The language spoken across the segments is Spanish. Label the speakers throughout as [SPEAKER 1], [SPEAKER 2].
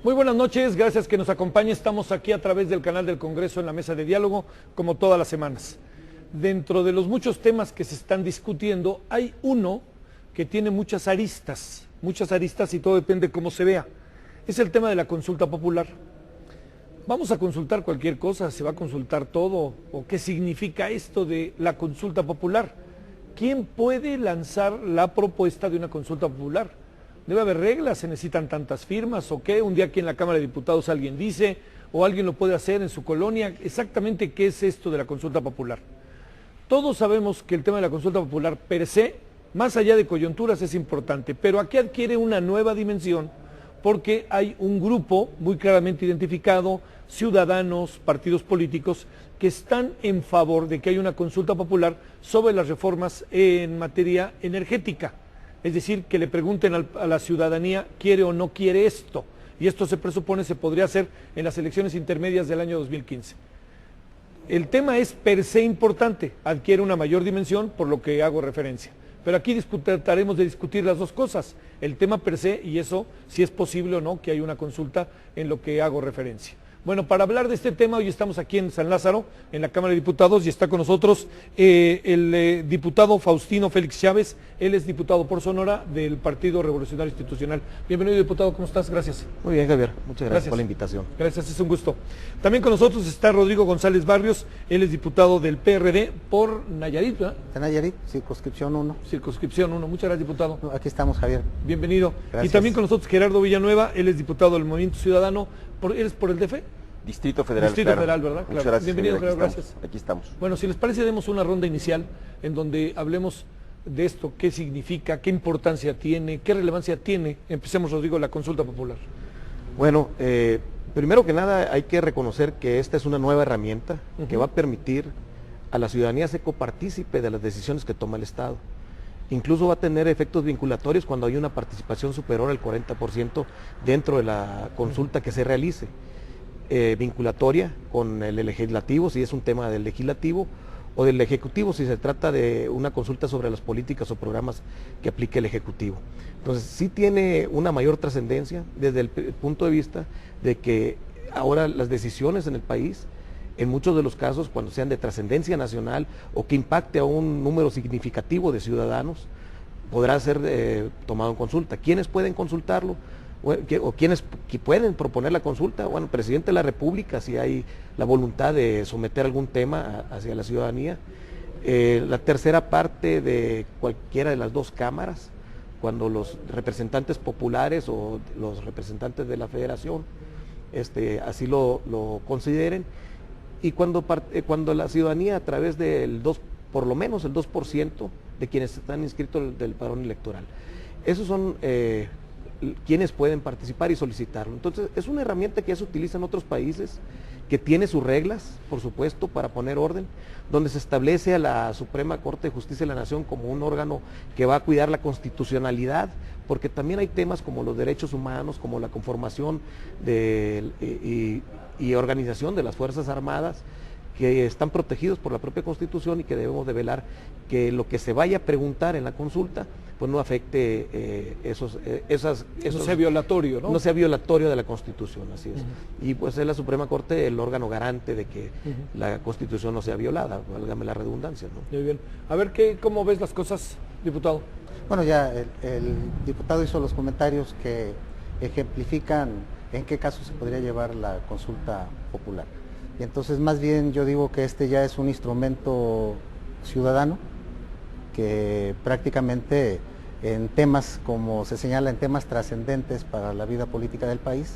[SPEAKER 1] Muy buenas noches, gracias que nos acompañe. Estamos aquí a través del canal del Congreso en la mesa de diálogo, como todas las semanas. Dentro de los muchos temas que se están discutiendo, hay uno que tiene muchas aristas y todo depende de cómo se vea. Es el tema de la consulta popular. Vamos a consultar cualquier cosa, se va a consultar todo, o qué significa esto de la consulta popular. ¿Quién puede lanzar la propuesta de una consulta popular? ¿Debe haber reglas? ¿Se necesitan tantas firmas o qué? Un día aquí en la Cámara de Diputados alguien dice, o alguien lo puede hacer en su colonia. Exactamente qué es esto de la consulta popular. Todos sabemos que el tema de la consulta popular per se, más allá de coyunturas, es importante, pero aquí adquiere una nueva dimensión porque hay un grupo muy claramente identificado, ciudadanos, partidos políticos, que están en favor de que haya una consulta popular sobre las reformas en materia energética. Es decir, que le pregunten a la ciudadanía, ¿quiere o no quiere esto? Y esto se presupone se podría hacer en las elecciones intermedias del año 2015. El tema es per se importante, adquiere una mayor dimensión por lo que hago referencia. Pero aquí trataremos de discutir las dos cosas, el tema per se y eso, si es posible o no que haya una consulta en lo que hago referencia. Bueno, para hablar de este tema, hoy estamos aquí en San Lázaro, en la Cámara de Diputados, y está con nosotros el diputado Faustino Félix Chávez. Él es diputado por Sonora del Partido Revolucionario Institucional. Bienvenido, diputado, ¿cómo estás? Gracias.
[SPEAKER 2] Muy bien, Javier, muchas gracias por la invitación.
[SPEAKER 1] Gracias, es un gusto. También con nosotros está Rodrigo González Barrios, él es diputado del PRD por Nayarit, ¿verdad?
[SPEAKER 3] De Nayarit, circunscripción 1.
[SPEAKER 1] Circunscripción 1, muchas gracias, diputado.
[SPEAKER 3] Aquí estamos, Javier.
[SPEAKER 1] Bienvenido.
[SPEAKER 3] Gracias.
[SPEAKER 1] Y también con nosotros Gerardo Villanueva, él es diputado del Movimiento Ciudadano. ¿Eres por el DF?
[SPEAKER 4] Distrito Federal.
[SPEAKER 1] Distrito Federal, ¿verdad?
[SPEAKER 4] Muchas
[SPEAKER 1] Claro.
[SPEAKER 4] gracias.
[SPEAKER 1] Bienvenido,
[SPEAKER 4] Javier,
[SPEAKER 1] Gerardo, gracias.
[SPEAKER 4] Aquí estamos.
[SPEAKER 1] Bueno, si les parece, demos una ronda inicial en donde hablemos de esto, qué significa, qué importancia tiene, qué relevancia tiene. Empecemos, Rodrigo, la consulta popular.
[SPEAKER 2] Bueno, primero que nada hay que reconocer que esta es una nueva herramienta que va a permitir a la ciudadanía ser copartícipe de las decisiones que toma el Estado. Incluso va a tener efectos vinculatorios cuando hay una participación superior al 40% dentro de la consulta que se realice. Vinculatoria con el legislativo, si es un tema del legislativo, o del ejecutivo, si se trata de una consulta sobre las políticas o programas que aplique el ejecutivo. Entonces, sí tiene una mayor trascendencia desde el punto de vista de que ahora las decisiones en el país, en muchos de los casos, cuando sean de trascendencia nacional o que impacte a un número significativo de ciudadanos, podrá ser tomado en consulta. ¿Quiénes pueden consultarlo? ¿O quiénes pueden proponer la consulta? Bueno, el presidente de la República, si hay la voluntad de someter algún tema hacia la ciudadanía. La tercera parte de cualquiera de las dos cámaras, cuando los representantes populares o los representantes de la federación así lo consideren. Y cuando la ciudadanía, a través del por lo menos el 2% de quienes están inscritos del padrón electoral. Esos son quienes pueden participar y solicitarlo. Entonces, es una herramienta que ya se utiliza en otros países, que tiene sus reglas, por supuesto, para poner orden, donde se establece a la Suprema Corte de Justicia de la Nación como un órgano que va a cuidar la constitucionalidad, porque también hay temas como los derechos humanos, como la conformación y organización de las Fuerzas Armadas, que están protegidos por la propia Constitución y que debemos de velar que lo que se vaya a preguntar en la consulta pues no afecte
[SPEAKER 1] no sea violatorio, ¿no?
[SPEAKER 2] No sea violatorio de la Constitución, así es. Y pues es la Suprema Corte el órgano garante de que la Constitución no sea violada, válgame la redundancia, ¿no?
[SPEAKER 1] Muy bien. A ver, ¿cómo ves las cosas, diputado?
[SPEAKER 3] Bueno, ya el diputado hizo los comentarios que ejemplifican en qué caso se podría llevar la consulta popular. Y entonces, más bien, yo digo que este ya es un instrumento ciudadano que prácticamente en temas, como se señala, en temas trascendentes para la vida política del país,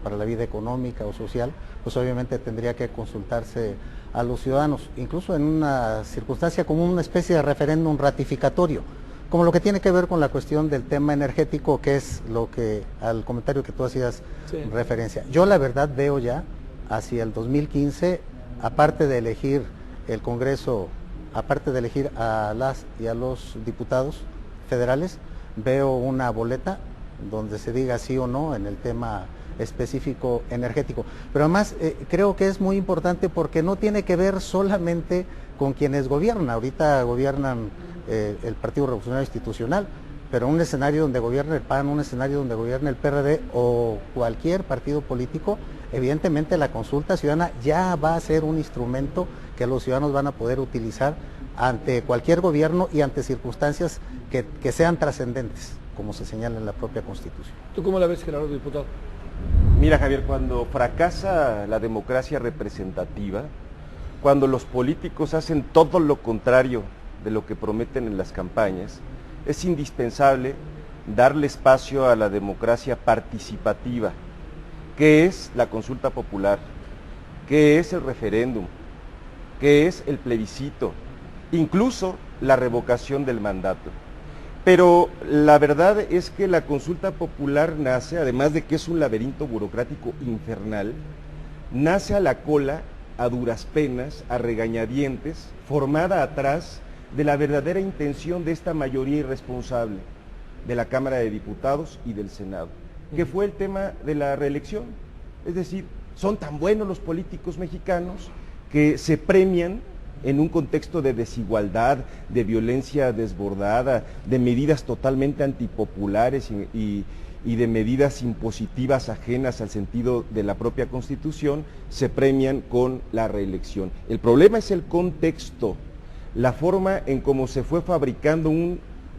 [SPEAKER 3] para la vida económica o social, pues obviamente tendría que consultarse a los ciudadanos, incluso en una circunstancia como una especie de referéndum ratificatorio, como lo que tiene que ver con la cuestión del tema energético, que es lo que, al comentario que tú hacías referencia. Yo la verdad veo ya, hacia el 2015, aparte de elegir el Congreso, aparte de elegir a las y a los diputados federales, veo una boleta donde se diga sí o no en el tema específico energético. Pero además creo que es muy importante porque no tiene que ver solamente con quienes gobiernan. Ahorita gobiernan el Partido Revolucionario Institucional, pero un escenario donde gobierne el PAN, un escenario donde gobierne el PRD o cualquier partido político, evidentemente la consulta ciudadana ya va a ser un instrumento que los ciudadanos van a poder utilizar ante cualquier gobierno y ante circunstancias que sean trascendentes, como se señala en la propia Constitución.
[SPEAKER 1] ¿Tú cómo la ves, Gerardo, diputado?
[SPEAKER 4] Mira, Javier, cuando fracasa la democracia representativa, cuando los políticos hacen todo lo contrario de lo que prometen en las campañas, es indispensable darle espacio a la democracia participativa, que es la consulta popular, que es el referéndum, que es el plebiscito, incluso la revocación del mandato. Pero la verdad es que la consulta popular nace, además de que es un laberinto burocrático infernal, nace a la cola, a duras penas, a regañadientes, formada atrás de la verdadera intención de esta mayoría irresponsable de la Cámara de Diputados y del Senado, que fue el tema de la reelección. Es decir, son tan buenos los políticos mexicanos que se premian en un contexto de desigualdad, de violencia desbordada, de medidas totalmente antipopulares y de medidas impositivas ajenas al sentido de la propia Constitución, se premian con la reelección. El problema es el contexto, la forma en cómo se fue fabricando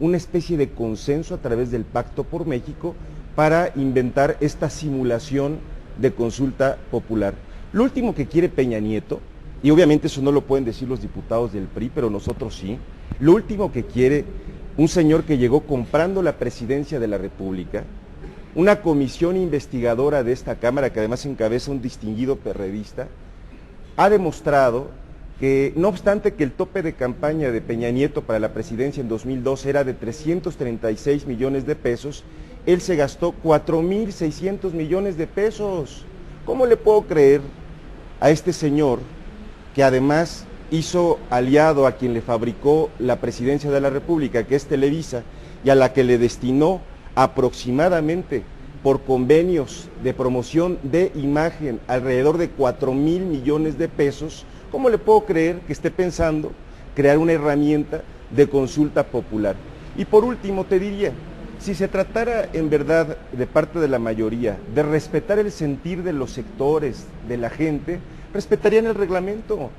[SPEAKER 4] una especie de consenso a través del Pacto por México para inventar esta simulación de consulta popular. Lo último que quiere Peña Nieto, y obviamente eso no lo pueden decir los diputados del PRI, pero nosotros sí, lo último que quiere un señor que llegó comprando la presidencia de la República, una comisión investigadora de esta Cámara, que además encabeza un distinguido perredista, ha demostrado que, no obstante que el tope de campaña de Peña Nieto para la presidencia en 2002 era de 336 millones de pesos, él se gastó 4.600 millones de pesos. ¿Cómo le puedo creer a este señor, que además hizo aliado a quien le fabricó la presidencia de la República, que es Televisa, y a la que le destinó aproximadamente por convenios de promoción de imagen alrededor de 4.000 millones de pesos? ¿Cómo le puedo creer que esté pensando crear una herramienta de consulta popular? Y por último te diría, si se tratara en verdad de parte de la mayoría de respetar el sentir de los sectores, de la gente, respetarían el reglamento.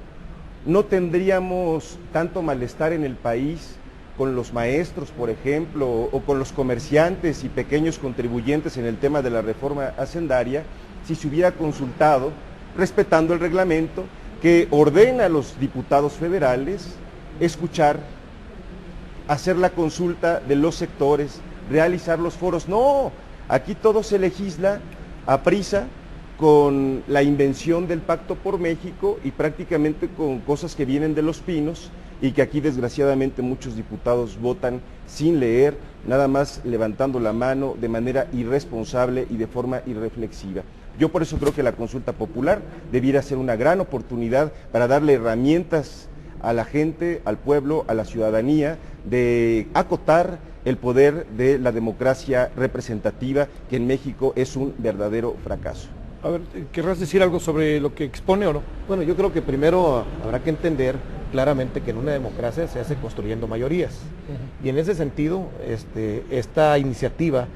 [SPEAKER 4] No tendríamos tanto malestar en el país con los maestros, por ejemplo, o con los comerciantes y pequeños contribuyentes en el tema de la reforma hacendaria, si se hubiera consultado respetando el reglamento que ordena a los diputados federales escuchar, hacer la consulta de los sectores, realizar los foros. No, aquí todo se legisla a prisa, con la invención del Pacto por México y prácticamente con cosas que vienen de los pinos y que aquí desgraciadamente muchos diputados votan sin leer, nada más levantando la mano de manera irresponsable y de forma irreflexiva. Yo por eso creo que la consulta popular debiera ser una gran oportunidad para darle herramientas a la gente, al pueblo, a la ciudadanía, de acotar el poder de la democracia representativa, que en México es un verdadero fracaso.
[SPEAKER 1] A ver, ¿querrás decir algo sobre lo que expone o no?
[SPEAKER 2] Bueno, yo creo que primero habrá que entender claramente que en una democracia se hace construyendo mayorías. Y en ese sentido, esta iniciativa,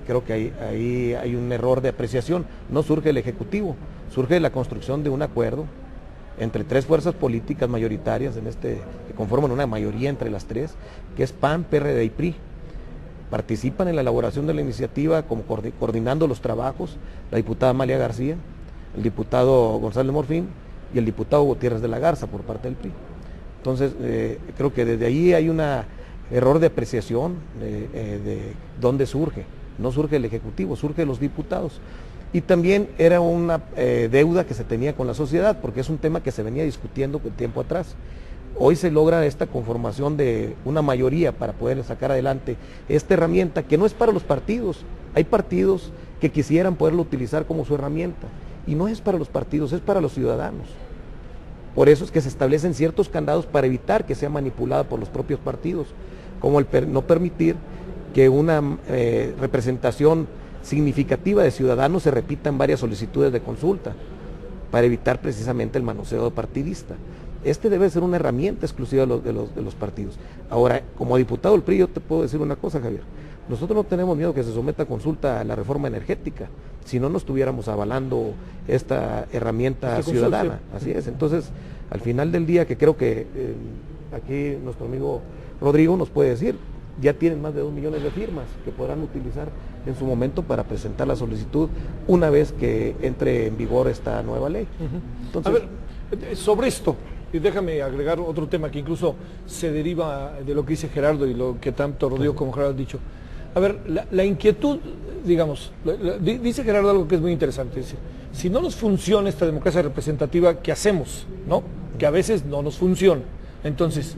[SPEAKER 2] creo que ahí hay un error de apreciación. No surge el Ejecutivo, surge la construcción de un acuerdo entre tres fuerzas políticas mayoritarias que conforman una mayoría entre las tres, que es PAN, PRD y PRI. Participan en la elaboración de la iniciativa, como coordinando los trabajos, la diputada Amalia García, el diputado González Morfín y el diputado Gutiérrez de la Garza por parte del PRI. Entonces, creo que desde ahí hay un error de apreciación de dónde surge. No surge el Ejecutivo, surge los diputados. Y también era una deuda que se tenía con la sociedad, porque es un tema que se venía discutiendo con tiempo atrás. Hoy se logra esta conformación de una mayoría para poder sacar adelante esta herramienta, que no es para los partidos. Hay partidos que quisieran poderlo utilizar como su herramienta, y no es para los partidos, es para los ciudadanos. Por eso es que se establecen ciertos candados para evitar que sea manipulada por los propios partidos, como el no permitir que una representación significativa de ciudadanos se repita en varias solicitudes de consulta, para evitar precisamente el manoseo partidista. Este debe ser una herramienta exclusiva de los partidos. Ahora, como diputado del PRI, yo te puedo decir una cosa, Javier. Nosotros no tenemos miedo que se someta a consulta a la reforma energética, si no estuviéramos avalando esta herramienta ciudadana. Así es. Entonces, al final del día, que creo que aquí nuestro amigo Rodrigo nos puede decir, ya tienen más de 2 millones de firmas que podrán utilizar en su momento para presentar la solicitud una vez que entre en vigor esta nueva ley.
[SPEAKER 1] Entonces, a ver, sobre esto, y déjame agregar otro tema que incluso se deriva de lo que dice Gerardo y lo que tanto Rodrigo como Gerardo han dicho. A ver, la inquietud, digamos, dice Gerardo algo que es muy interesante, dice, si no nos funciona esta democracia representativa, ¿qué hacemos? ¿No? Que a veces no nos funciona. Entonces,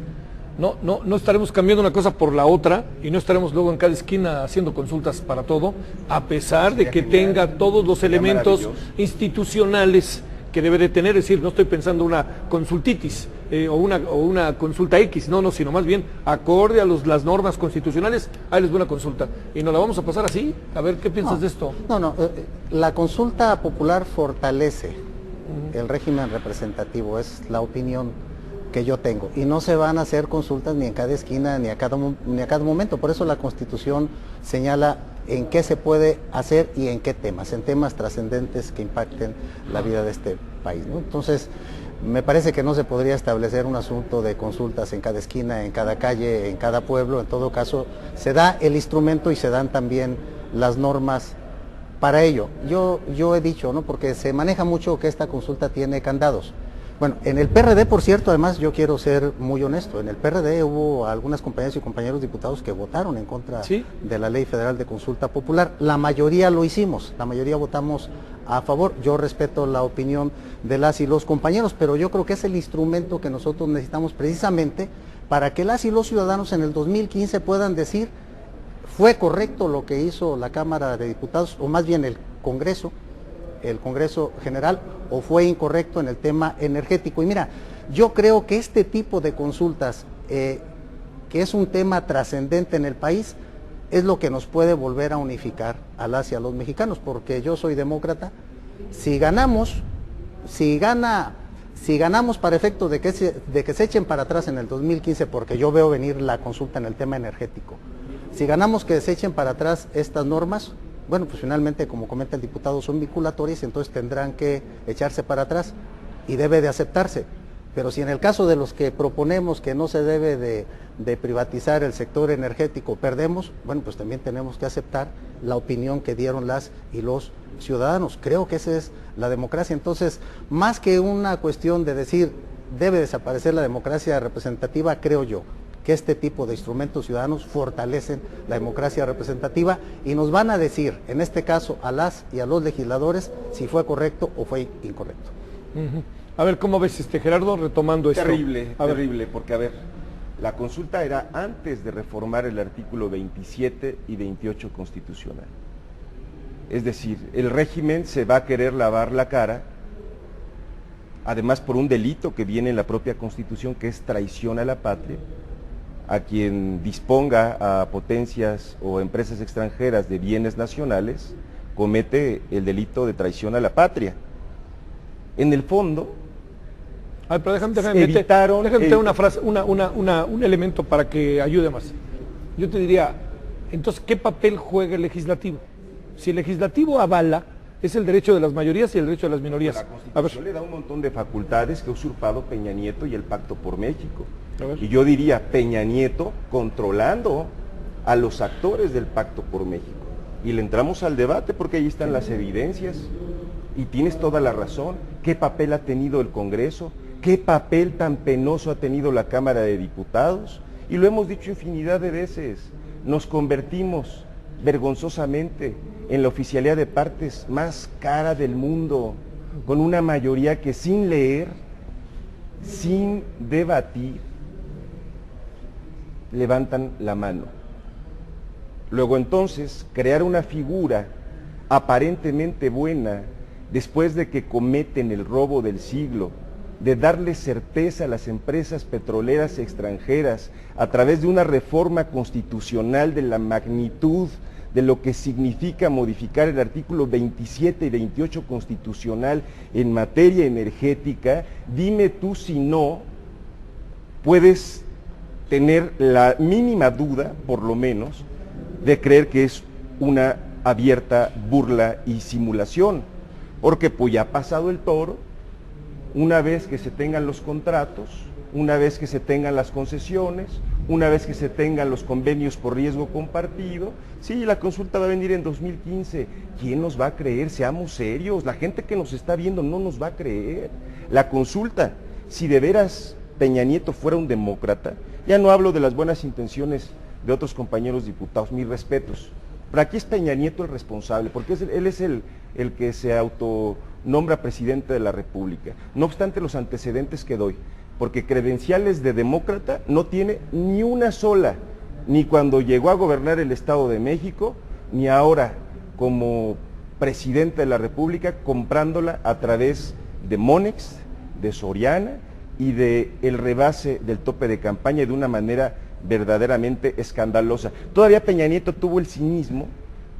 [SPEAKER 1] no estaremos cambiando una cosa por la otra y no estaremos luego en cada esquina haciendo consultas para todo, a pesar de que tenga todos los elementos institucionales que debe de tener. Es decir, no estoy pensando una consultitis o una consulta X, no, sino más bien acorde a las normas constitucionales, ahí les voy una consulta. Y nos la vamos a pasar así, a ver qué piensas de esto.
[SPEAKER 3] La consulta popular fortalece el régimen representativo, es la opinión que yo tengo, y no se van a hacer consultas ni en cada esquina ni a cada momento. Por eso la Constitución señala en qué se puede hacer y en qué temas, en temas trascendentes que impacten la vida de este país, ¿no? Entonces, me parece que no se podría establecer un asunto de consultas en cada esquina, en cada calle, en cada pueblo. En todo caso, se da el instrumento y se dan también las normas para ello. Yo he dicho, ¿no?, porque se maneja mucho que esta consulta tiene candados. Bueno, en el PRD, por cierto, además yo quiero ser muy honesto, en el PRD hubo algunas compañeras y compañeros diputados que votaron en contra de la Ley Federal de Consulta Popular. La mayoría lo hicimos, la mayoría votamos a favor. Yo respeto la opinión de las y los compañeros, pero yo creo que es el instrumento que nosotros necesitamos precisamente para que las y los ciudadanos en el 2015 puedan decir, fue correcto lo que hizo la Cámara de Diputados, o más bien el Congreso General, o fue incorrecto en el tema energético. Y mira, yo creo que este tipo de consultas, que es un tema trascendente en el país, es lo que nos puede volver a unificar a las y a los mexicanos, porque yo soy demócrata. Si ganamos para efecto de que se echen para atrás en el 2015, porque yo veo venir la consulta en el tema energético, si ganamos que se echen para atrás estas normas, bueno, pues finalmente, como comenta el diputado, son vinculatorias, entonces tendrán que echarse para atrás y debe de aceptarse. Pero si en el caso de los que proponemos que no se debe de privatizar el sector energético perdemos, bueno, pues también tenemos que aceptar la opinión que dieron las y los ciudadanos. Creo que esa es la democracia. Entonces, más que una cuestión de decir debe desaparecer la democracia representativa, creo yo que este tipo de instrumentos ciudadanos fortalecen la democracia representativa y nos van a decir, en este caso, a las y a los legisladores, si fue correcto o fue incorrecto.
[SPEAKER 1] A ver, ¿cómo ves, Gerardo, retomando esto?
[SPEAKER 4] Terrible, porque a ver, la consulta era antes de reformar el artículo 27 y 28 constitucional. Es decir, el régimen se va a querer lavar la cara, además por un delito que viene en la propia Constitución, que es traición a la patria, a quien disponga a potencias o empresas extranjeras de bienes nacionales, comete el delito de traición a la patria. En el fondo,
[SPEAKER 1] pero déjame meter una frase, un elemento para que ayude más. Yo te diría, entonces, ¿qué papel juega el legislativo? Si el legislativo avala, es el derecho de las mayorías y el derecho de las minorías.
[SPEAKER 4] La Constitución le da un montón de facultades que ha usurpado Peña Nieto y el Pacto por México. Y yo diría, Peña Nieto controlando a los actores del Pacto por México. Y le entramos al debate porque ahí están las evidencias. Y tienes toda la razón. ¿Qué papel ha tenido el Congreso? ¿Qué papel tan penoso ha tenido la Cámara de Diputados? Y lo hemos dicho infinidad de veces. Nos convertimos vergonzosamente en la oficialía de partes más cara del mundo, con una mayoría que sin leer, sin debatir, levantan la mano. Luego entonces, crear una figura aparentemente buena, después de que cometen el robo del siglo, de darle certeza a las empresas petroleras extranjeras a través de una reforma constitucional de la magnitud de lo que significa modificar el artículo 27 y 28 constitucional en materia energética, dime tú si no puedes tener la mínima duda, por lo menos, de creer que es una abierta burla y simulación, porque pues ya ha pasado el toro. Una vez que se tengan los contratos, una vez que se tengan las concesiones, una vez que se tengan los convenios por riesgo compartido, sí, la consulta va a venir en 2015. ¿Quién nos va a creer? Seamos serios, la gente que nos está viendo no nos va a creer. La consulta, si de veras Peña Nieto fuera un demócrata, ya no hablo de las buenas intenciones de otros compañeros diputados, mis respetos, pero aquí es Peña Nieto el responsable, porque él es el que se autonombra presidente de la República, no obstante los antecedentes que doy, porque credenciales de demócrata no tiene ni una sola, ni cuando llegó a gobernar el Estado de México, ni ahora como presidente de la República, comprándola a través de Monex, de Soriana y de el rebase del tope de campaña de una manera verdaderamente escandalosa. Todavía Peña Nieto tuvo el cinismo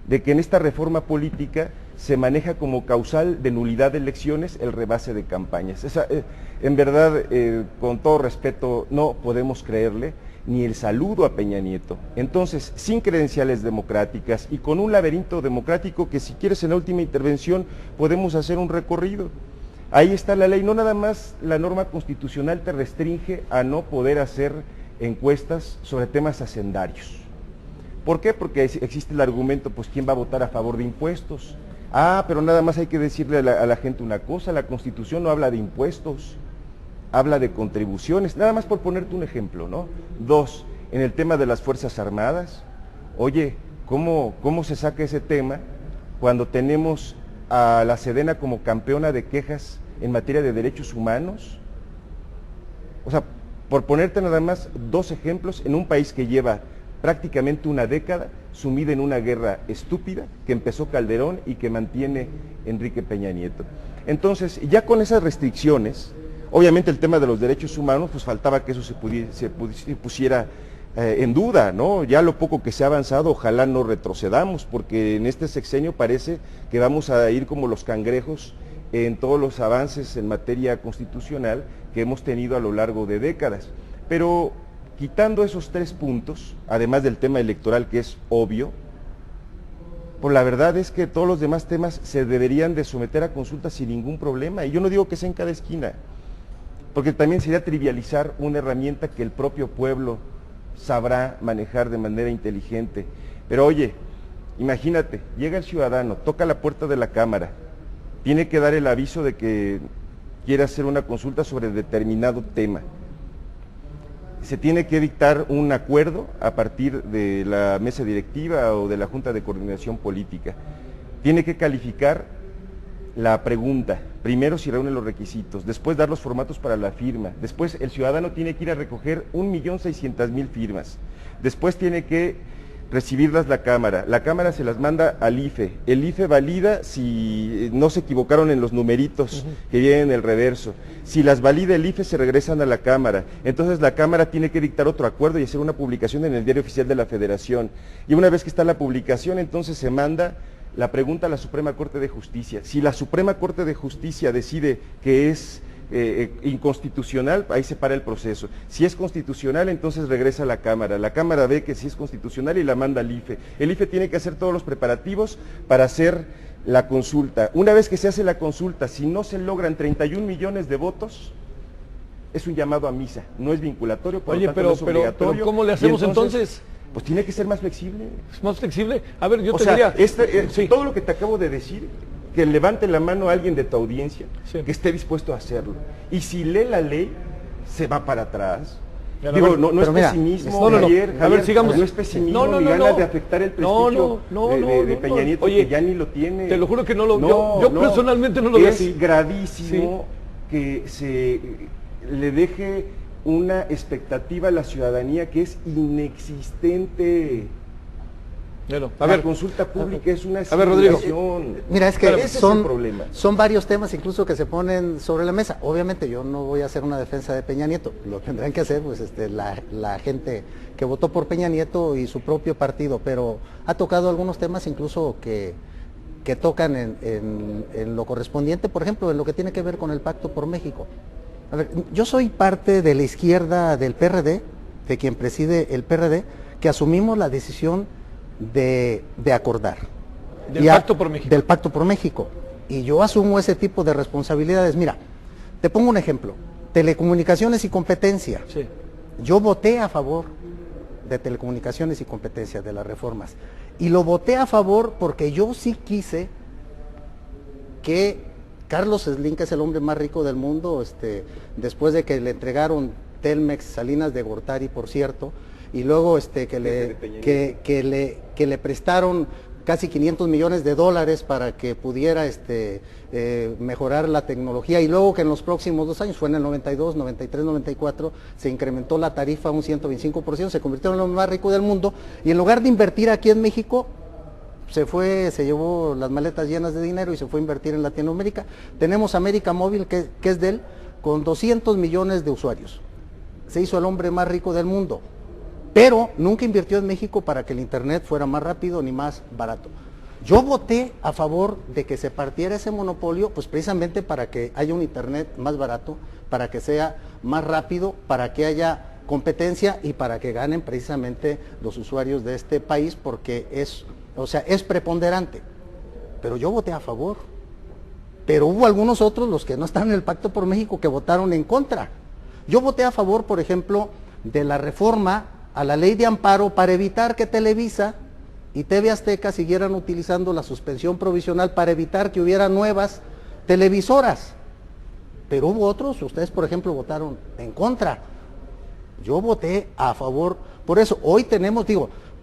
[SPEAKER 4] de que en esta reforma política se maneja como causal de nulidad de elecciones el rebase de campañas. En verdad, con todo respeto, no podemos creerle ni el saludo a Peña Nieto. Entonces, sin credenciales democráticas y con un laberinto democrático que, si quieres, en la última intervención podemos hacer un recorrido. Ahí está la ley, no nada más la norma constitucional te restringe a no poder hacer encuestas sobre temas hacendarios. ¿Por qué? Porque existe el argumento, pues, ¿quién va a votar a favor de impuestos? Ah, pero nada más hay que decirle a la gente una cosa, la Constitución no habla de impuestos, habla de contribuciones, nada más por ponerte un ejemplo, ¿no? 2, en el tema de las Fuerzas Armadas, oye, ¿cómo se saca ese tema cuando tenemos a la Sedena como campeona de quejas en materia de derechos humanos? O sea, por ponerte nada más 2 ejemplos, en un país que lleva prácticamente una década sumida en una guerra estúpida que empezó Calderón y que mantiene Enrique Peña Nieto. Entonces, ya con esas restricciones, obviamente el tema de los derechos humanos, pues faltaba que eso se pusiera en duda, ¿no? Ya lo poco que se ha avanzado, ojalá no retrocedamos, porque en este sexenio parece que vamos a ir como los cangrejos en todos los avances en materia constitucional que hemos tenido a lo largo de décadas. Pero quitando esos 3 puntos, además del tema electoral que es obvio, pues la verdad es que todos los demás temas se deberían de someter a consulta sin ningún problema, y yo no digo que sea en cada esquina, porque también sería trivializar una herramienta que el propio pueblo sabrá manejar de manera inteligente. Pero oye, imagínate, llega el ciudadano, toca la puerta de la Cámara, tiene que dar el aviso de que quiere hacer una consulta sobre determinado tema. Se tiene que dictar un acuerdo a partir de la mesa directiva o de la Junta de Coordinación Política. Tiene que calificar la pregunta, primero si reúne los requisitos, después dar los formatos para la firma, después el ciudadano tiene que ir a recoger 1.600.000 firmas, después tiene que recibirlas la Cámara se las manda al IFE, el IFE valida si no se equivocaron en los numeritos que vienen en el reverso, si las valida el IFE se regresan a la Cámara, entonces la Cámara tiene que dictar otro acuerdo y hacer una publicación en el Diario Oficial de la Federación, y una vez que está la publicación, entonces se manda la pregunta a la Suprema Corte de Justicia. Si la Suprema Corte de Justicia decide que es inconstitucional, ahí se para el proceso. Si es constitucional, entonces regresa a la Cámara ve que sí es constitucional y la manda al IFE. El IFE tiene que hacer todos los preparativos para hacer la consulta. Una vez que se hace la consulta, si no se logran 31 millones de votos, es un llamado a misa, no es vinculatorio, por lo tanto no es obligatorio.
[SPEAKER 1] Pero ¿cómo le hacemos entonces?
[SPEAKER 4] Pues tiene que ser más flexible.
[SPEAKER 1] ¿Es más flexible? A ver, yo
[SPEAKER 4] o
[SPEAKER 1] te
[SPEAKER 4] sea,
[SPEAKER 1] diría...
[SPEAKER 4] sí. Todo lo que te acabo de decir, que levante la mano a alguien de tu audiencia,
[SPEAKER 1] sí,
[SPEAKER 4] que esté dispuesto a hacerlo. Y si lee la ley, se va para atrás.
[SPEAKER 1] Ya,
[SPEAKER 4] Digo,
[SPEAKER 1] no
[SPEAKER 4] es pesimismo, Javier,
[SPEAKER 1] a ver, sigamos.
[SPEAKER 4] No es pesimismo, ni ganas de afectar el prestigio de Peña Nieto,
[SPEAKER 1] oye,
[SPEAKER 4] que ya ni lo tiene.
[SPEAKER 1] Te lo juro que no lo... yo personalmente no lo veo así.
[SPEAKER 4] Es gravísimo que se le deje una expectativa a la ciudadanía que es inexistente. La consulta pública es una simulación.
[SPEAKER 3] Mira, es que
[SPEAKER 4] ese es el problema.
[SPEAKER 3] Son varios temas incluso que se ponen sobre la mesa. Obviamente yo no voy a hacer una defensa de Peña Nieto, lo tendrán que hacer pues la gente que votó por Peña Nieto y su propio partido, pero ha tocado algunos temas incluso que tocan en lo correspondiente, por ejemplo, en lo que tiene que ver con el Pacto por México. A ver, yo soy parte de la izquierda del PRD, de quien preside el PRD, que asumimos la decisión de acordar.
[SPEAKER 1] Del Pacto por México.
[SPEAKER 3] Del Pacto por México. Y yo asumo ese tipo de responsabilidades. Mira, te pongo un ejemplo. Telecomunicaciones y competencia.
[SPEAKER 1] Sí.
[SPEAKER 3] Yo voté a favor de telecomunicaciones y competencia, de las reformas. Y lo voté a favor porque yo sí quise que Carlos Slim, que es el hombre más rico del mundo, después de que le entregaron Telmex, Salinas de Gortari, por cierto, y luego que le prestaron casi 500 millones de dólares para que pudiera mejorar la tecnología, y luego que en los próximos 2 años, fue en el 92, 93, 94, se incrementó la tarifa un 125%, se convirtió en el hombre más rico del mundo, y en lugar de invertir aquí en México, se llevó las maletas llenas de dinero y se fue a invertir en Latinoamérica. Tenemos América Móvil, que es de él, con 200 millones de usuarios. Se hizo el hombre más rico del mundo, pero nunca invirtió en México para que el internet fuera más rápido ni más barato. Yo voté a favor de que se partiera ese monopolio, pues precisamente para que haya un internet más barato, para que sea más rápido, para que haya competencia y para que ganen precisamente los usuarios de este país, porque es preponderante. Pero yo voté a favor. Pero hubo algunos otros, los que no están en el Pacto por México, que votaron en contra. Yo voté a favor, por ejemplo, de la reforma a la ley de amparo para evitar que Televisa y TV Azteca siguieran utilizando la suspensión provisional para evitar que hubiera nuevas televisoras. Pero hubo otros, ustedes por ejemplo votaron en contra. Yo voté a favor. Por eso, hoy tenemos,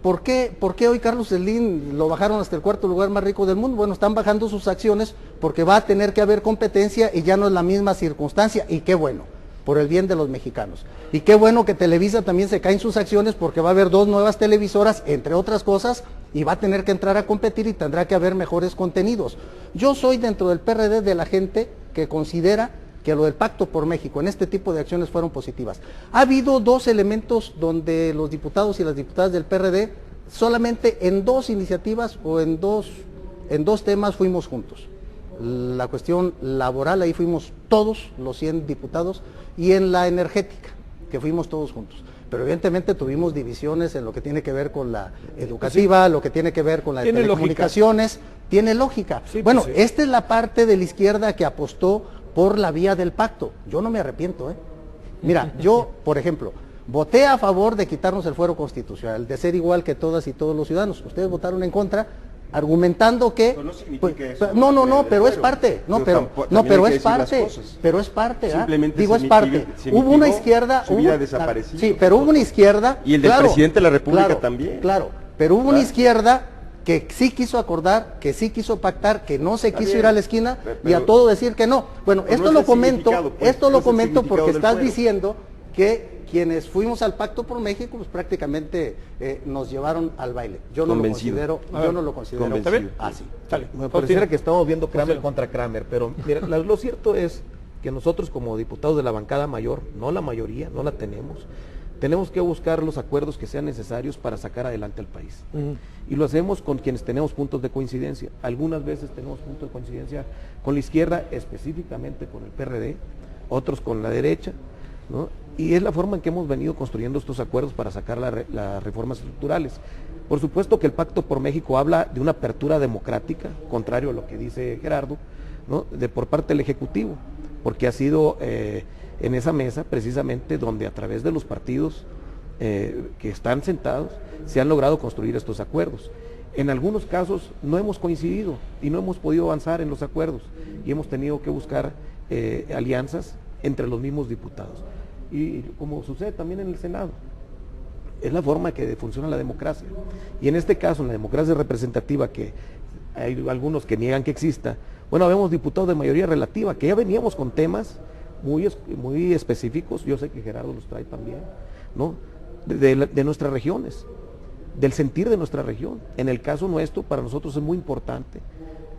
[SPEAKER 3] ¿por qué hoy Carlos Slim lo bajaron hasta el 4º lugar más rico del mundo? Bueno, están bajando sus acciones porque va a tener que haber competencia y ya no es la misma circunstancia, y qué bueno, por el bien de los mexicanos. Y qué bueno que Televisa también se cae en sus acciones, porque va a haber 2 nuevas televisoras, entre otras cosas, y va a tener que entrar a competir y tendrá que haber mejores contenidos. Yo soy dentro del PRD de la gente que considera que lo del Pacto por México en este tipo de acciones fueron positivas. Ha habido 2 elementos donde los diputados y las diputadas del PRD solamente en 2 iniciativas o en dos temas fuimos juntos. La cuestión laboral, ahí fuimos todos los 100 diputados, y en la energética, que fuimos todos juntos. Pero evidentemente tuvimos divisiones en lo que tiene que ver con la educativa, lo que tiene que ver con la de telecomunicaciones. Tiene lógica. Sí, bueno, sí. Esta es la parte de la izquierda que apostó por la vía del pacto. Yo no me arrepiento, Mira, yo, por ejemplo, voté a favor de quitarnos el fuero constitucional, de ser igual que todas y todos los ciudadanos. Ustedes votaron en contra, argumentando que
[SPEAKER 4] no significa eso,
[SPEAKER 3] pero es parte, pero es parte, digo, es parte. Hubo una izquierda, sí, pero hubo una izquierda,
[SPEAKER 4] y el del presidente de la República también.
[SPEAKER 3] Claro, pero hubo una izquierda que sí quiso acordar, que sí quiso pactar, que no se quiso ir a la esquina y a todo decir que no. Bueno, esto lo comento porque estás diciendo que quienes fuimos al Pacto por México, pues prácticamente nos llevaron al baile. Yo no lo considero así.
[SPEAKER 2] Me pareciera que estamos viendo Kramer contra Kramer, pero mira, lo cierto es que nosotros como diputados de la bancada mayor, no la mayoría, no la tenemos que buscar los acuerdos que sean necesarios para sacar adelante al país. Y lo hacemos con quienes tenemos puntos de coincidencia. Algunas veces tenemos puntos de coincidencia con la izquierda, específicamente con el PRD, otros con la derecha, ¿no? Y es la forma en que hemos venido construyendo estos acuerdos para sacar las reformas estructurales. Por supuesto que el Pacto por México habla de una apertura democrática, contrario a lo que dice Gerardo, ¿no? Por parte del Ejecutivo, porque ha sido en esa mesa precisamente donde a través de los partidos que están sentados se han logrado construir estos acuerdos. En algunos casos no hemos coincidido y no hemos podido avanzar en los acuerdos y hemos tenido que buscar alianzas entre los mismos diputados. Y como sucede también en el Senado, es la forma que funciona la democracia. Y en este caso, en la democracia representativa, que hay algunos que niegan que exista, bueno, vemos diputados de mayoría relativa, que ya veníamos con temas muy específicos, yo sé que Gerardo los trae también, ¿no? De nuestras regiones, del sentir de nuestra región. En el caso nuestro, para nosotros es muy importante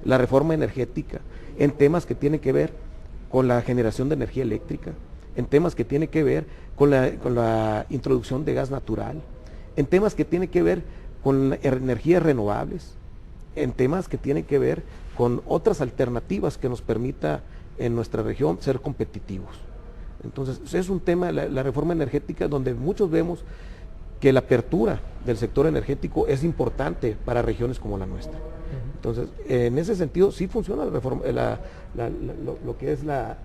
[SPEAKER 2] la reforma energética, en temas que tienen que ver con la generación de energía eléctrica, en temas que tienen que ver con la introducción de gas natural, en temas que tienen que ver con energías renovables, en temas que tienen que ver con otras alternativas que nos permita en nuestra región ser competitivos. Entonces, es un tema, la reforma energética, donde muchos vemos que la apertura del sector energético es importante para regiones como la nuestra. Entonces, en ese sentido, sí funciona la reforma, lo que es la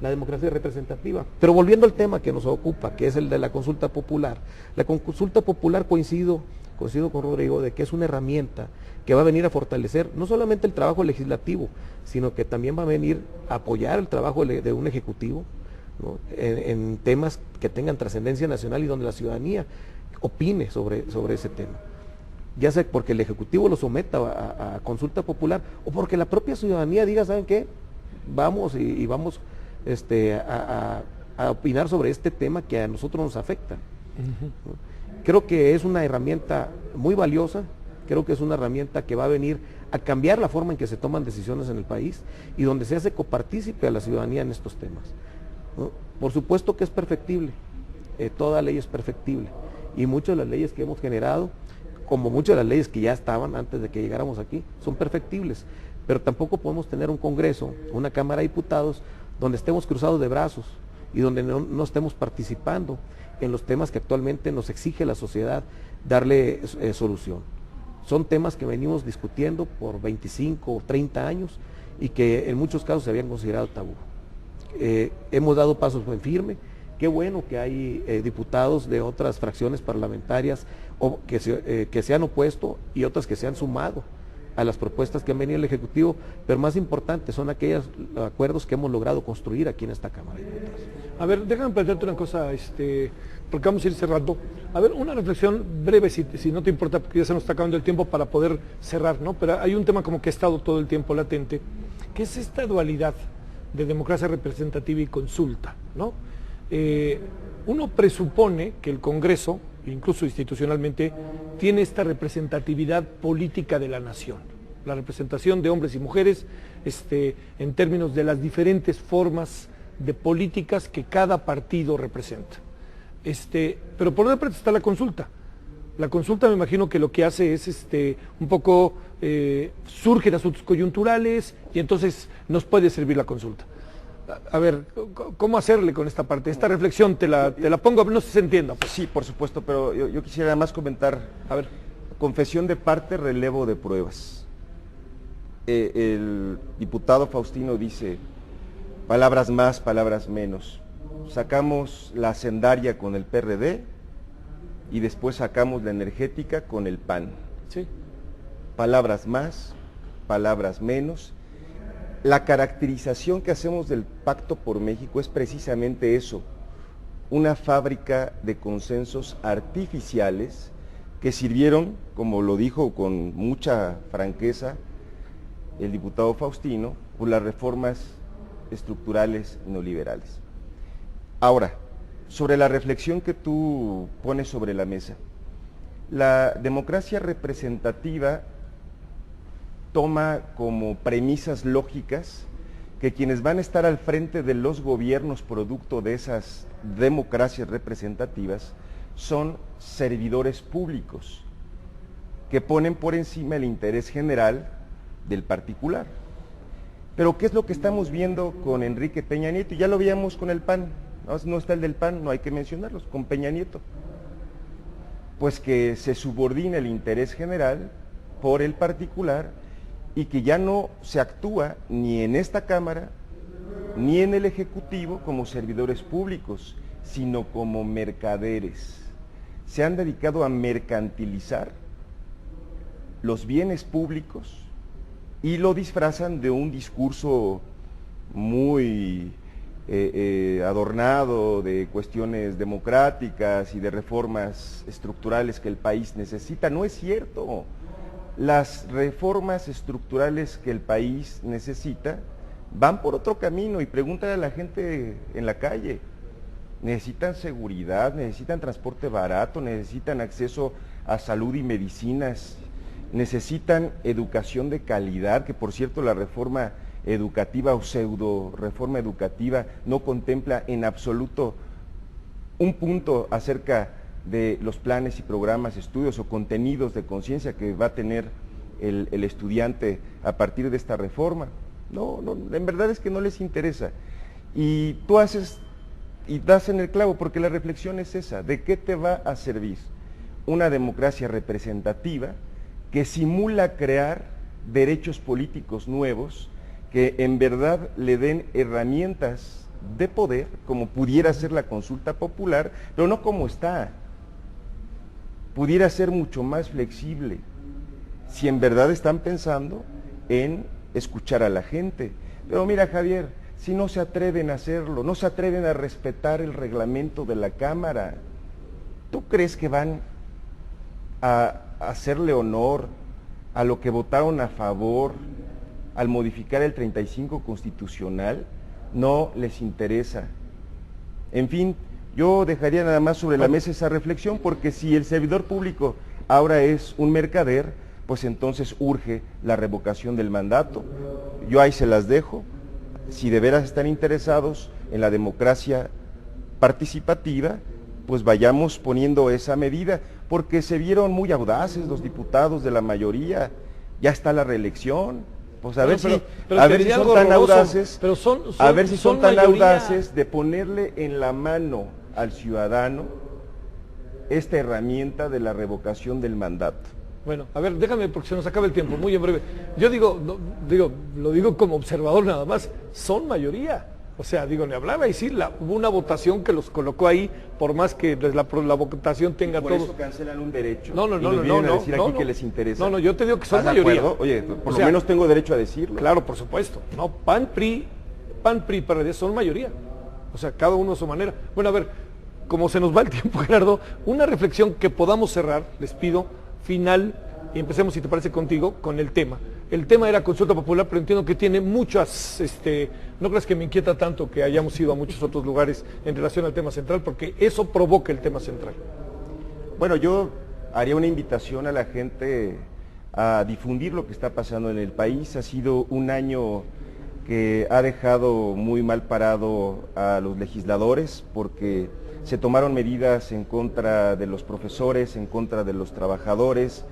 [SPEAKER 2] democracia representativa. Pero volviendo al tema que nos ocupa, que es el de la consulta popular. La consulta popular coincido con Rodrigo, de que es una herramienta que va a venir a fortalecer no solamente el trabajo legislativo, sino que también va a venir a apoyar el trabajo de un ejecutivo, ¿no? en temas que tengan trascendencia nacional y donde la ciudadanía opine sobre ese tema. Ya sea porque el Ejecutivo lo someta a consulta popular o porque la propia ciudadanía diga, ¿saben qué? Vamos y vamos a opinar sobre este tema que a nosotros nos afecta. Creo que es una herramienta muy valiosa, creo que es una herramienta que va a venir a cambiar la forma en que se toman decisiones en el país y donde se hace copartícipe a la ciudadanía en estos temas, ¿no? Por supuesto que es perfectible, toda ley es perfectible, y muchas de las leyes que hemos generado, como muchas de las leyes que ya estaban antes de que llegáramos aquí, son perfectibles, pero tampoco podemos tener un Congreso, una Cámara de Diputados, donde estemos cruzados de brazos y donde no estemos participando en los temas que actualmente nos exige la sociedad darle solución. Son temas que venimos discutiendo por 25 o 30 años y que en muchos casos se habían considerado tabú. Hemos dado pasos en firme. Qué bueno que hay diputados de otras fracciones parlamentarias que se han opuesto y otras que se han sumado a las propuestas que han venido el Ejecutivo, pero más importante son aquellos acuerdos que hemos logrado construir aquí en esta Cámara de Diputados.
[SPEAKER 1] A ver, déjame plantearte una cosa, porque vamos a ir cerrando. A ver, una reflexión breve, si no te importa, porque ya se nos está acabando el tiempo para poder cerrar, ¿no? Pero hay un tema como que ha estado todo el tiempo latente, que es esta dualidad de democracia representativa y consulta, ¿no? Uno presupone que el Congreso, incluso institucionalmente, tiene esta representatividad política de la nación, la representación de hombres y mujeres en términos de las diferentes formas de políticas que cada partido representa. Pero por otra parte está la consulta. La consulta, me imagino que lo que hace es un poco surgen asuntos coyunturales y entonces nos puede servir la consulta. A ver, ¿cómo hacerle con esta parte? Esta reflexión te la pongo, no sé si se entienda. Pues.
[SPEAKER 4] Sí, por supuesto, pero yo quisiera además comentar,
[SPEAKER 1] a ver,
[SPEAKER 4] confesión de parte, relevo de pruebas. El diputado Faustino dice, palabras más, palabras menos. Sacamos la hacendaria con el PRD y después sacamos la energética con el PAN.
[SPEAKER 1] Sí.
[SPEAKER 4] Palabras más, palabras menos. La caracterización que hacemos del Pacto por México es precisamente eso, una fábrica de consensos artificiales que sirvieron, como lo dijo con mucha franqueza el diputado Faustino, por las reformas estructurales neoliberales. Ahora, sobre la reflexión que tú pones sobre la mesa, la democracia representativa toma como premisas lógicas que quienes van a estar al frente de los gobiernos producto de esas democracias representativas son servidores públicos que ponen por encima el interés general del particular. Pero ¿qué es lo que estamos viendo con Enrique Peña Nieto? Ya lo veíamos con el PAN, no está el del PAN, no hay que mencionarlos, con Peña Nieto. Pues que se subordina el interés general por el particular y que ya no se actúa ni en esta Cámara ni en el Ejecutivo como servidores públicos, sino como mercaderes. Se han dedicado a mercantilizar los bienes públicos y lo disfrazan de un discurso muy adornado de cuestiones democráticas y de reformas estructurales que el país necesita. No es cierto. Las reformas estructurales que el país necesita van por otro camino y pregúntale a la gente en la calle. Necesitan seguridad, necesitan transporte barato, necesitan acceso a salud y medicinas, necesitan educación de calidad, que por cierto la reforma educativa o pseudo reforma educativa no contempla en absoluto un punto acerca de los planes y programas, estudios o contenidos de conciencia que va a tener el estudiante a partir de esta reforma. No, en verdad es que no les interesa. Y tú haces y das en el clavo, porque la reflexión es esa, ¿de qué te va a servir una democracia representativa que simula crear derechos políticos nuevos que en verdad le den herramientas de poder, como pudiera ser la consulta popular, pero no como está? Pudiera ser mucho más flexible, si en verdad están pensando en escuchar a la gente. Pero mira, Javier, si no se atreven a hacerlo, no se atreven a respetar el reglamento de la Cámara, ¿tú crees que van a hacerle honor a lo que votaron a favor al modificar el 35 constitucional? No les interesa. En fin, yo dejaría nada más sobre la mesa esa reflexión, porque si el servidor público ahora es un mercader, pues entonces urge la revocación del mandato. Yo ahí se las dejo. Si de veras están interesados en la democracia participativa, pues vayamos poniendo esa medida, porque se vieron muy audaces los diputados de la mayoría. Ya está la reelección. Pues a ver si son tan audaces, a ver si son tan audaces de ponerle en la mano al ciudadano esta herramienta de la revocación del mandato.
[SPEAKER 1] Bueno, a ver, déjame porque se nos acaba el tiempo, muy en breve. Yo digo, lo digo como observador nada más, son mayoría. O sea, digo, ni hablaba y sí, hubo una votación que los colocó ahí, por más que la votación tenga todo.
[SPEAKER 4] Por eso cancelan un derecho.
[SPEAKER 1] No,
[SPEAKER 4] Que les interesa.
[SPEAKER 1] No, yo te digo que son mayoría.
[SPEAKER 4] Oye, por lo menos tengo derecho a decirlo.
[SPEAKER 1] Claro, por supuesto. No, PAN, PRI, PRD son mayoría. O sea, cada uno a su manera. Bueno, a ver, como se nos va el tiempo, Gerardo, una reflexión que podamos cerrar, les pido, final, y empecemos, si te parece, contigo, con el tema. El tema era consulta popular, pero entiendo que tiene muchas, no creas que me inquieta tanto que hayamos ido a muchos otros lugares en relación al tema central, porque eso provoca el tema central.
[SPEAKER 4] Bueno, yo haría una invitación a la gente a difundir lo que está pasando en el país. Ha sido un año que ha dejado muy mal parado a los legisladores, porque se tomaron medidas en contra de los profesores, en contra de los trabajadores.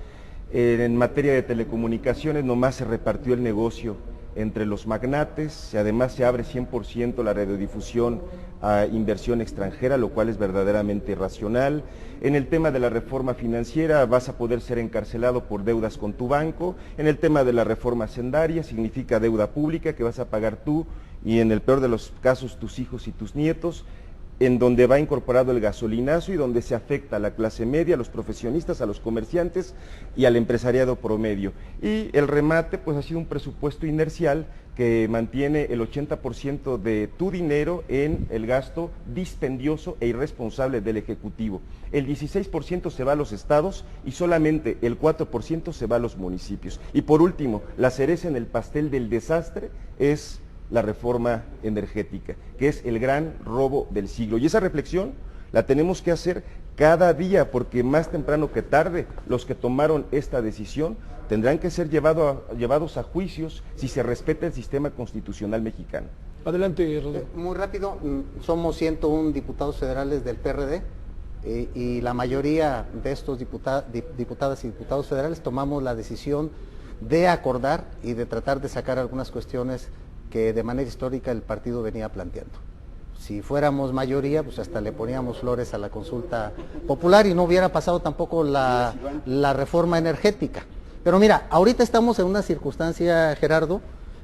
[SPEAKER 4] En materia de telecomunicaciones nomás se repartió el negocio entre los magnates, además se abre 100% la radiodifusión a inversión extranjera, lo cual es verdaderamente irracional. En el tema de la reforma financiera vas a poder ser encarcelado por deudas con tu banco. En el tema de la reforma hacendaria significa deuda pública que vas a pagar tú y en el peor de los casos tus hijos y tus nietos, en donde va incorporado el gasolinazo y donde se afecta a la clase media, a los profesionistas, a los comerciantes y al empresariado promedio. Y el remate pues ha sido un presupuesto inercial que mantiene el 80% de tu dinero en el gasto dispendioso e irresponsable del Ejecutivo. El 16% se va a los estados y solamente el 4% se va a los municipios. Y por último, la cereza en el pastel del desastre es la reforma energética, que es el gran robo del siglo. Y esa reflexión la tenemos que hacer cada día, porque más temprano que tarde los que tomaron esta decisión tendrán que ser llevados a juicios si se respeta el sistema constitucional mexicano.
[SPEAKER 1] Adelante, Rodrigo.
[SPEAKER 3] Muy rápido, somos 101 diputados federales del PRD y la mayoría de estos diputadas y diputados federales tomamos la decisión de acordar y de tratar de sacar algunas cuestiones que de manera histórica el partido venía planteando. Si fuéramos mayoría, pues hasta le poníamos flores a la consulta popular y no hubiera pasado tampoco la reforma energética. Pero mira, ahorita estamos en una circunstancia, Gerardo,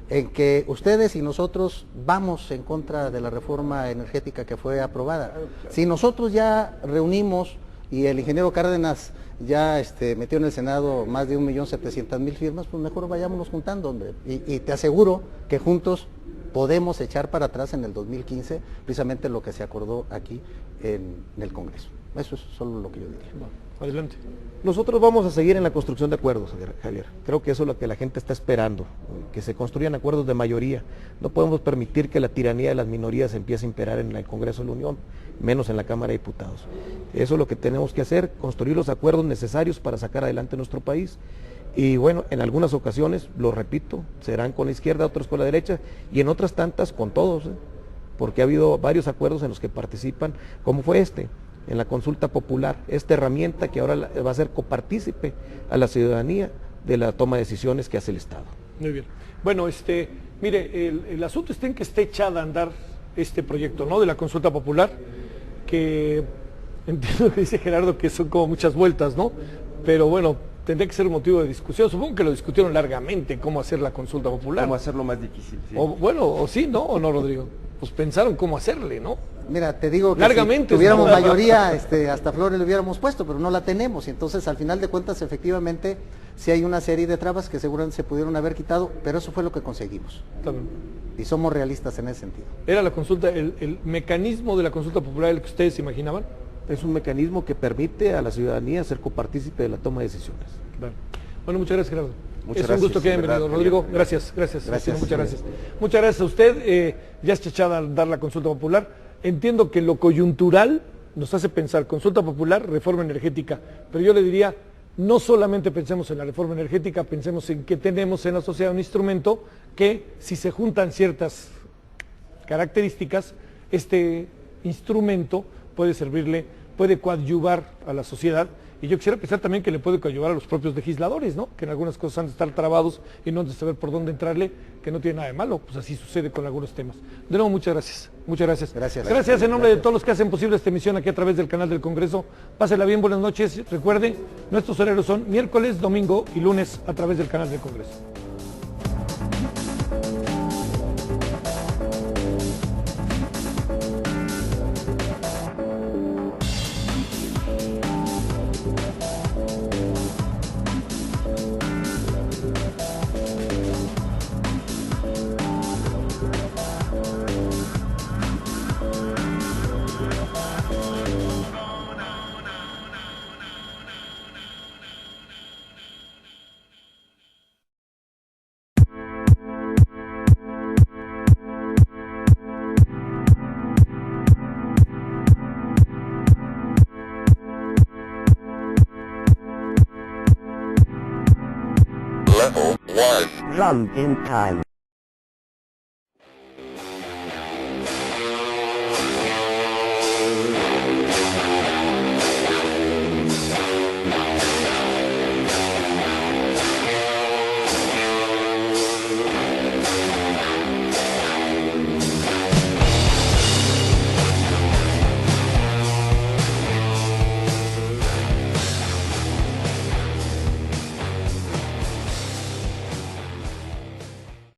[SPEAKER 3] en que ustedes y nosotros vamos en contra de la reforma energética que fue aprobada. Si nosotros ya reunimos y el ingeniero Cárdenas ya metió en el Senado más de 1.700.000 firmas, pues mejor vayámonos juntando, hombre. Y te aseguro que juntos podemos echar para atrás en el 2015 precisamente lo que se acordó aquí en el Congreso. Eso es solo lo que yo diría.
[SPEAKER 1] Adelante.
[SPEAKER 2] Nosotros vamos a seguir en la construcción de acuerdos, Javier. Creo que eso es lo que la gente está esperando, que se construyan acuerdos de mayoría. No podemos permitir que la tiranía de las minorías empiece a imperar en el Congreso de la Unión, menos en la Cámara de Diputados. Eso es lo que tenemos que hacer, construir los acuerdos necesarios para sacar adelante nuestro país. Y bueno, en algunas ocasiones, lo repito, serán con la izquierda, otros con la derecha, y en otras tantas con todos, porque ha habido varios acuerdos en los que participan, como fue en la consulta popular, esta herramienta que ahora va a ser copartícipe a la ciudadanía de la toma de decisiones que hace el Estado.
[SPEAKER 1] Muy bien. Bueno, mire, el asunto está en que esté echada a andar este proyecto, ¿no? De la consulta popular, que entiendo que dice Gerardo que son como muchas vueltas, ¿no? Pero bueno, tendría que ser un motivo de discusión. Supongo que lo discutieron largamente, cómo hacer la consulta popular.
[SPEAKER 4] Cómo hacerlo más difícil. Sí.
[SPEAKER 1] O bueno, o sí, ¿no? ¿O no, Rodrigo? Pues pensaron cómo hacerle, ¿no?
[SPEAKER 3] Mira, te digo que
[SPEAKER 1] largamente,
[SPEAKER 3] si tuviéramos
[SPEAKER 1] ¿no?
[SPEAKER 3] mayoría, hasta Flores le hubiéramos puesto, pero no la tenemos. Y entonces, al final de cuentas, efectivamente, sí hay una serie de trabas que seguramente se pudieron haber quitado, pero eso fue lo que conseguimos.
[SPEAKER 1] Claro.
[SPEAKER 3] Y somos realistas en ese sentido.
[SPEAKER 1] ¿Era la consulta, el mecanismo de la consulta popular el que ustedes imaginaban?
[SPEAKER 2] Es un mecanismo que permite a la ciudadanía ser copartícipe de la toma de decisiones.
[SPEAKER 1] Claro. Bueno, muchas gracias, Gerardo.
[SPEAKER 4] Muchas
[SPEAKER 1] es un gusto
[SPEAKER 4] gracias,
[SPEAKER 1] que hayan
[SPEAKER 4] verdad,
[SPEAKER 1] venido. Rodrigo,
[SPEAKER 4] Javier.
[SPEAKER 1] gracias.
[SPEAKER 3] Gracias.
[SPEAKER 1] Muchas gracias. Muchas gracias a usted. Ya está echada a dar la consulta popular. Entiendo que lo coyuntural nos hace pensar consulta popular, reforma energética, pero yo le diría, no solamente pensemos en la reforma energética, pensemos en que tenemos en la sociedad un instrumento que, si se juntan ciertas características, este instrumento puede servirle, puede coadyuvar a la sociedad. Y yo quisiera pensar también que le puede coadyuvar a los propios legisladores, ¿no? Que en algunas cosas han de estar trabados y no han de saber por dónde entrarle, que no tiene nada de malo. Pues así sucede con algunos temas. De nuevo, muchas gracias. Muchas gracias. Gracias en nombre de todos los que hacen posible esta emisión aquí a través del canal del Congreso. Pásela bien, buenas noches. Recuerde, nuestros horarios son miércoles, domingo y lunes a través del canal del Congreso.
[SPEAKER 5] Level 1. Jump in time.